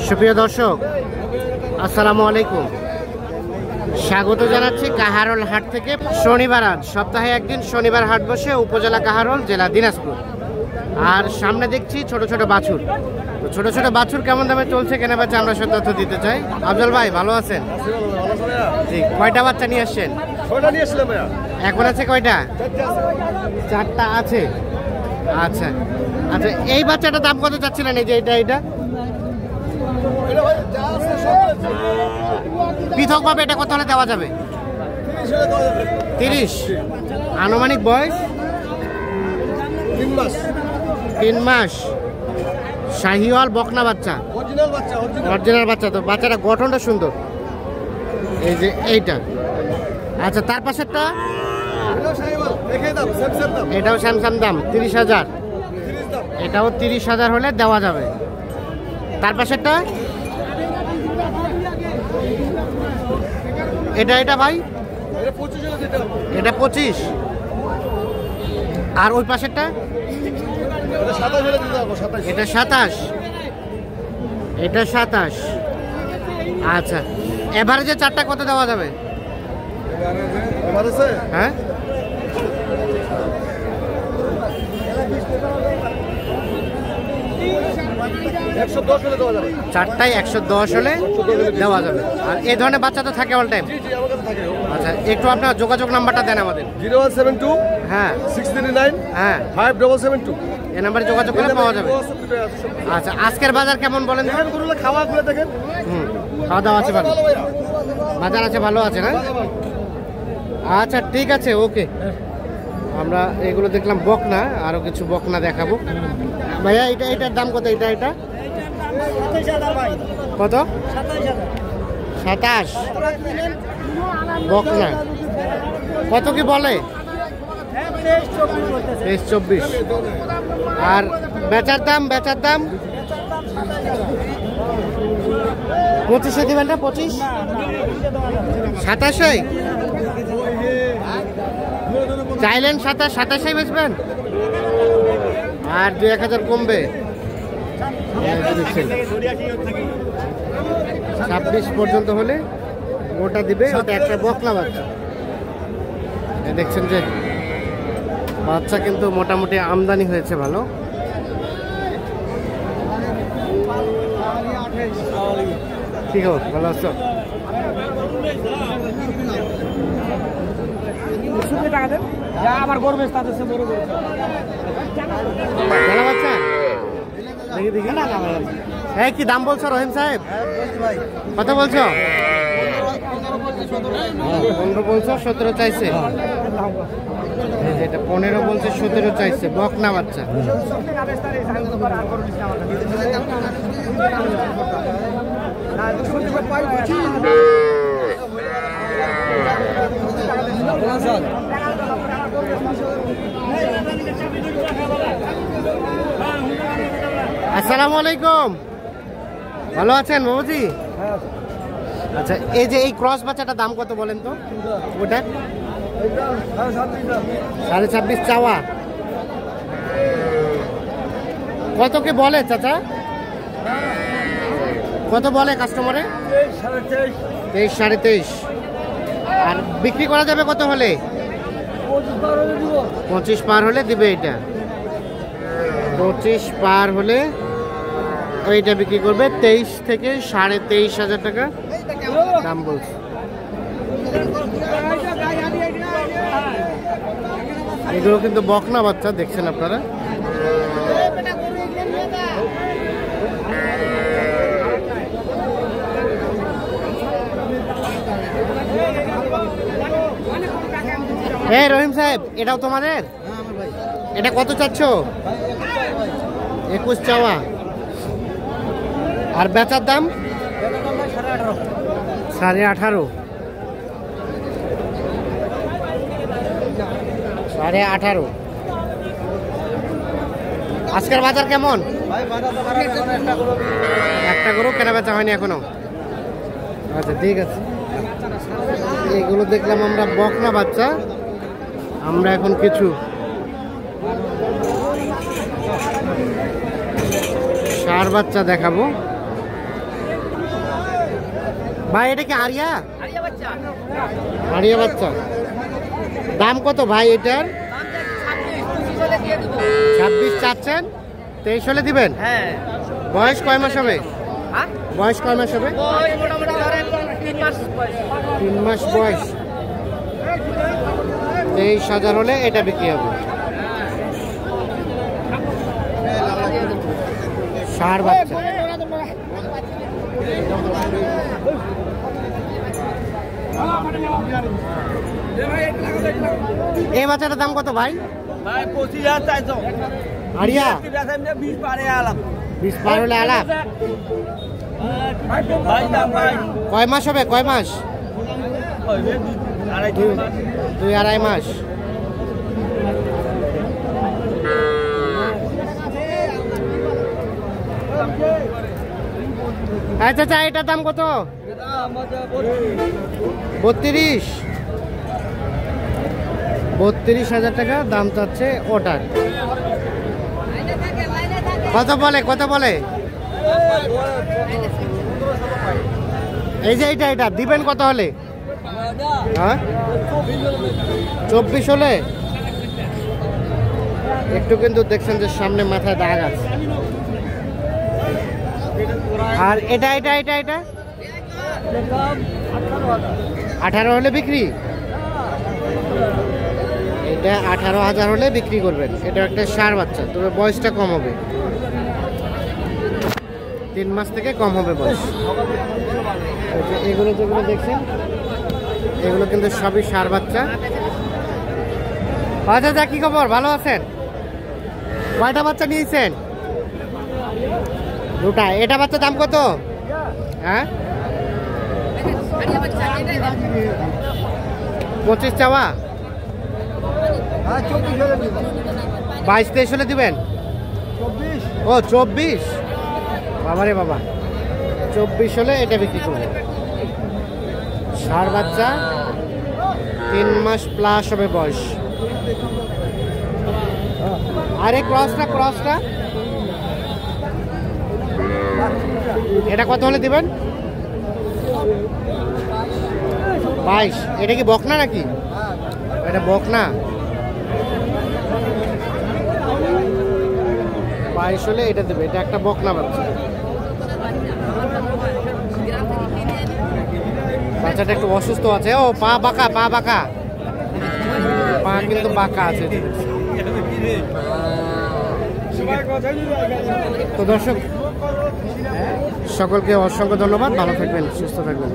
সুপ্রিয় দর্শক, আসসালামু আলাইকুম। স্বাগত জানাচ্ছি কাহারোল হাট থেকে। শনিবার আজ সপ্তাহে একদিন শনিবার হাট বসে উপজেলা কাহারোল, জেলা দিনাজপুর। আর সামনে দেখছি ছোট ছোট বাছুর। ছোট ছোট বাছুর কেমন দামে চলছে কেনা বেচা আমরা সে তথ্য দিতে চাই। আফজল ভাই ভালো আছেন? জি। কয়টা বাচ্চা নিয়ে আসছেন? এখন আছে কয়টা? চারটা আছে। আচ্ছা আচ্ছা, এই বাচ্চাটার দাম কত চাচ্ছিলেন? এই যে এটা পৃথক ভাবে এটা কত হলে দেওয়া যাবে? 30। আনুমানিক বয়স 3 মাস। শাহিওয়াল বকনা বাচ্চা, অরিজিনাল বাচ্চা। তো বাচ্চাটা গঠনটা সুন্দর। এই যে এইটা। আচ্ছা, তার পাশেরটা এটাও স্যামসাং দাম 30,000। এটাও 30,000 হলে দেওয়া যাবে। তার পাশেরটা এটা ভাই এটা 25। আর ওই পাশেরটা এটা 27। এটা 27। আচ্ছা, এভারেজে চারটা কত দেওয়া যাবে? হ্যাঁ, চারটায় 110 হলে দেওয়া যাবে। আর এই ধরনের বাচ্চা তো থাকে অল টাইম? আচ্ছা, একটু আপনার যোগাযোগ নাম্বারটা দেন আমাদের। 0172 হ্যাঁ 639 হ্যাঁ 5772। এই নাম্বারে যোগাযোগ করলে পাওয়া যাবে। আচ্ছা, আজকের বাজার কেমন বলেন? খাওয়া ঘুরে দেখেন। খাওয়া দাওয়া আছে ভালো, বাজার আছে ভালো আছে না? আচ্ছা ঠিক আছে, ওকে। আমরা এগুলো দেখলাম বকনা, আরো কিছু বকনা দেখাবো। ভাইয়া এটার দাম কত? এটা কত? 27। বকনা কত কি বলে? 23-24। আর বেচার দাম 25-এ দিবেন না? 25 27 চাইলেন, 27 বেচবেন? আর 2-1,000 কমবে। 26 পর্যন্ত হলে ওটা দিবে। ওটা একটা বকলা বাচ্চা। দেখছেন যে বাচ্চা কিন্তু মোটামুটি আমদানি হয়েছে ভালো। ঠিক আছে, ভালো আছো? আমার গরু বাচ্চা দেখি না। হ্যাঁ, কি দাম বলছো রহিম সাহেব? কত বলছো? 15 বলছো, 17 চাইছে। এটা 15 বলছে, 17 চাইছে। বকনা বাচ্চা। আসসালামু আলাইকুম, ভালো আছেন বাবুজি? আচ্ছা, এই যে এই ক্রস বাচ্চাটার দাম কত বলেন তো? ওটা 26.5 চাওয়া। কত কি বলে চাচা? কত বলে কাস্টমারে? 23, 23.5। আর বিক্রি করা যাবে কত হলে? 25 পার হলে দিবে। এটা 25 পার হলে ওইটা বিক্রি করবে। 23 থেকে 23,500 টাকা দাম বলছে। এগুলো কিন্তু বকনা বাচ্চা, দেখছেন আপনারা। হ্যাঁ রহিম সাহেব, এটাও তোমাদের? এটা কত চাচ্ছ? 21 চাওয়া। আর বেচার দাম 18.5। 18.5। আজকের বাজার কেমন? একটা গরু কেনা বেচা হয়নি এখনো। আচ্ছা ঠিক আছে, এগুলো দেখলাম আমরা বকনা বাচ্চা। আমরা এখন কিছু ষাঁড় বাচ্চা দেখাবো। ভাই এটা কি আরিয়া? আরিয়া বাচ্চা। দাম কত ভাই এটার? 26 চাচ্ছেন, 23 হলে দিবেন? হ্যাঁ। বয়স কয় মাস হবে? বয়স কয় মাস হবে? 3 মাস বয়স। 23,000 হলে এটা বিক্রি হবে। ষাঁড় বাচ্চা। এই বাচ্চাটার দাম কত ভাই? 25,000 চাইছো। আরিয়া 20 পারে আলাপ। 20 পার হলে আলাপ। ভাই দাম ভাই। কয় মাস হবে? কয় মাস? 2-2.5 মাস। আচ্ছা আচ্ছা, এটার দাম কত? 32,000 টাকা দাম চাচ্ছে ওটার। কত বলে? কত বলে? এই যে এটা দিবেন কত হলে? হ্যাঁ 24 হলে। একটু কিন্তু দেখছেন যে সামনে মাথায় দাগ আছে। আর এটা 18 হলে বিক্রি। এটা 18,000 হলে বিক্রি করবেন। এটা একটা ষাঁড় বাচ্চা, তবে বয়সটা কম হবে, 3 মাস থেকে কম হবে বয়স। এগুলো যেগুলো দেখছেন এগুলো কিন্তু সবই ষাঁড় বাচ্চা। আচ্ছা যা, কি খবর? ভালো আছেন? কয়টা বাচ্চা নিয়েছেন? 2টা। এটা বাচ্চা দাম কত? হ্যাঁ 25 চাওয়া। 22-23 হলে দিবেন? ও 24। বাবারে বাবা, 24 হলে এটা বিক্রি করবে। ষাঁড় বাচ্চা, 3 মাস প্লাস হবে বয়স। আরে ক্রসটা এটা কত হলে দিবেন? 22। এটা কি বকনা নাকি? এটা বকনা। 22 হলে এটা দেবে। এটা একটা বকনা বাচ্চা। বাচ্চাটা একটু অসুস্থ আছে। ও পা বাঁকা, পা কিন্তু বাঁকা আছে। তো দর্শক সকলকে অসংখ্য ধন্যবাদ। ভালো থাকবেন, সুস্থ থাকবেন।